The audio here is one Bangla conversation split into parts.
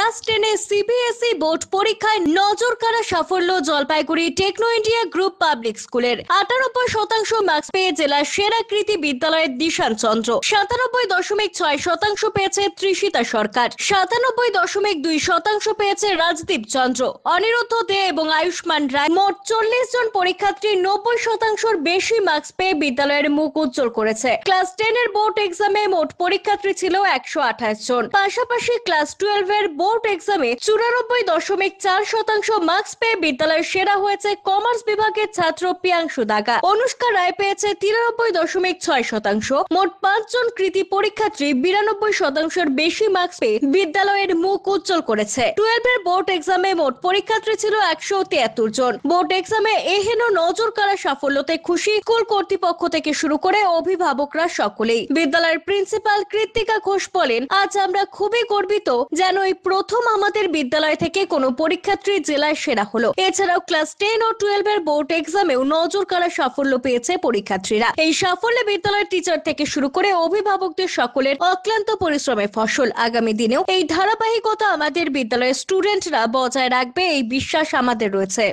ক্লাস 10 এ সিবিএসই বোর্ড পরীক্ষায় নজর কাড়া সাফল্য Jalpaiguri Techno India Group Public স্কুলের 98% মার্কস পেয়ে জেলার সেরা কৃতি বিদ্যালয়ের দিশান চন্দ্র, 97.6% পেয়েছে ত্রিশিতা সরকার, 97.2% পেয়েছে রাজদীপ চন্দ্র, অনিরুদ্ধ দে এবং আয়ুষ্মান রায়। মোট 40 জন পরীক্ষার্থী 90%-র বেশি মার্কস পেয়ে বিদ্যালয়ের মুখ উজ্জ্বল করেছে। ক্লাস 10 এর বোর্ড এক্সামে মোট পরীক্ষার্থী ছিল 128 জন। পাশাপাশি ক্লাস 12 এর বোর্ড এক্সামে 94.4% মার্কস পেয়ে বিদ্যালয়ের সেরা হয়েছে কমার্স বিভাগের ছাত্র প্রিয়াংশু দাগা। অনুষ্কা রায় পেয়েছে 93.6%। মোট 5 জন কৃতি পরীক্ষার্থী 92%-এর বেশি মার্কস পেয়ে বিদ্যালয়ের মুখ উজ্জ্বল করেছে। 12 এর বোর্ড এক্সামে মোট পরীক্ষার্থী ছিল 173 জন। বোর্ড এক্সামে এহেন নজর কাড়া সাফল্যতে খুশি স্কুল কর্তৃপক্ষ থেকে শুরু করে অভিভাবকরা সকলেই। বিদ্যালয়ের প্রিন্সিপাল কৃত্তিকা ঘোষ বলেন, আজ আমরা খুবই গর্বিত যেন এই প্রথম আমাদের বিদ্যালয় থেকে কোনো পরীক্ষার্থী জেলায় সেরা হলো। এছাড়াও ক্লাস 10 ও 12 এর বোর্ড এক্সামেও নজর কাড়া সাফল্য পেয়েছে পরীক্ষার্থীরা। এই সাফল্যে বিদ্যালয়ের টিচার থেকে শুরু করে অভিভাবকদের সকলের অক্লান্ত পরিশ্রমের ফসল। আগামী দিনেও এই ধারাবাহিকতা আমাদের বিদ্যালয়ের স্টুডেন্টরা বজায় রাখবে, এই বিশ্বাস আমাদের রয়েছে।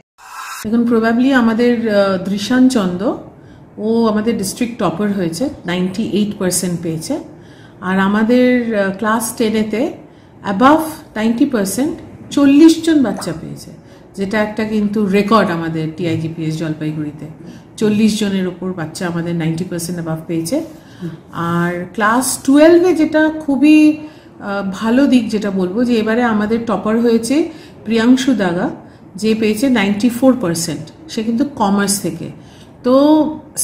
এখন প্রবাবলি আমাদের দৃশান চন্দ্র, ও আমাদের ডিস্ট্রিক্ট টপার হয়েছে, 98% পেয়েছে। আর আমাদের ক্লাস 10-এতে অ্যাবাভ 90% 40 জন বাচ্চা পেয়েছে, যেটা একটা কিন্তু রেকর্ড আমাদের টিআইজিপিএস জলপাইগুড়িতে। 40 জনের ওপর বাচ্চা আমাদের 90% অ্যাবাভ পেয়েছে। আর ক্লাস 12-এ যেটা খুবই ভালো দিক যেটা বলবো, যে এবারে আমাদের টপার হয়েছে প্রিয়াংশু দাগা, যে পেয়েছে 94%। সে কিন্তু কমার্স থেকে। তো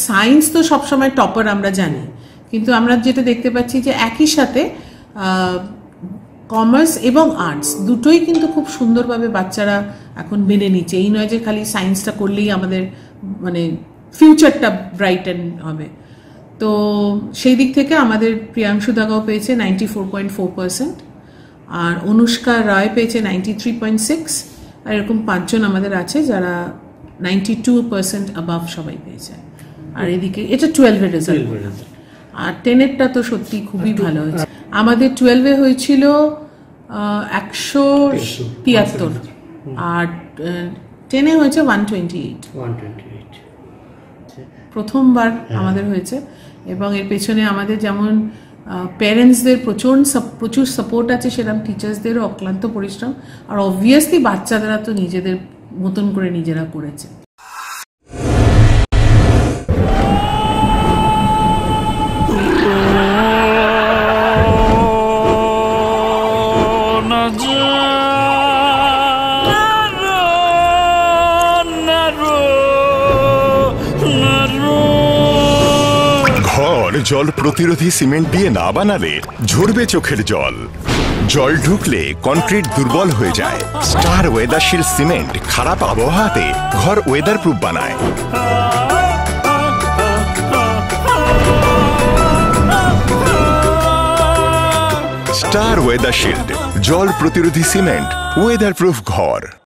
সায়েন্স তো সবসময় টপার আমরা জানি, কিন্তু আমরা যেটা দেখতে পাচ্ছি যে একই সাথে কমার্স এবং আর্টস দুটোই কিন্তু খুব সুন্দরভাবে বাচ্চারা এখন মেনে নিচ্ছে। এই নয় যে খালি সায়েন্সটা করলেই আমাদের মানে ফিউচারটা ব্রাইটেন হবে। তো সেই দিক থেকে আমাদের প্রিয়াংশু দাগাও পেয়েছে 94.4%, আর অনুষ্কা রায় পেয়েছে 93.6%, আর এরকম 5 জন আমাদের আছে যারা 92% অ্যাবাভ সবাই পেয়েছে। আর এদিকে এটা 12-এর রেজাল্ট। আর 10-এরটা তো সত্যি খুবই ভালো হয়েছে। আমাদের 12-এ হয়েছিল 173, আর 10-এ হয়েছে 128। প্রথমবার আমাদের হয়েছে। এবং এর পেছনে আমাদের যেমন প্যারেন্টসদের প্রচুর সাপোর্ট আছে, সেরকম টিচার্সদেরও অক্লান্ত পরিশ্রম, আর অবভিয়াসলি বাচ্চারা তো নিজেদের মতন করে নিজেরা করেছে। জল প্রতিরোধী সিমেন্ট দিয়ে না বানালে ঝরবে চোখের জল। জল ঢুকলে কনক্রিট দুর্বল হয়ে যায়। স্টার ওয়েদারশিল্ড সিমেন্ট খারাপ আবহাওয়াতে ঘর ওয়েদার প্রুফ বানায়। স্টার ওয়েদারশিল্ড, জল প্রতিরোধী সিমেন্ট, ওয়েদার প্রুফ ঘর।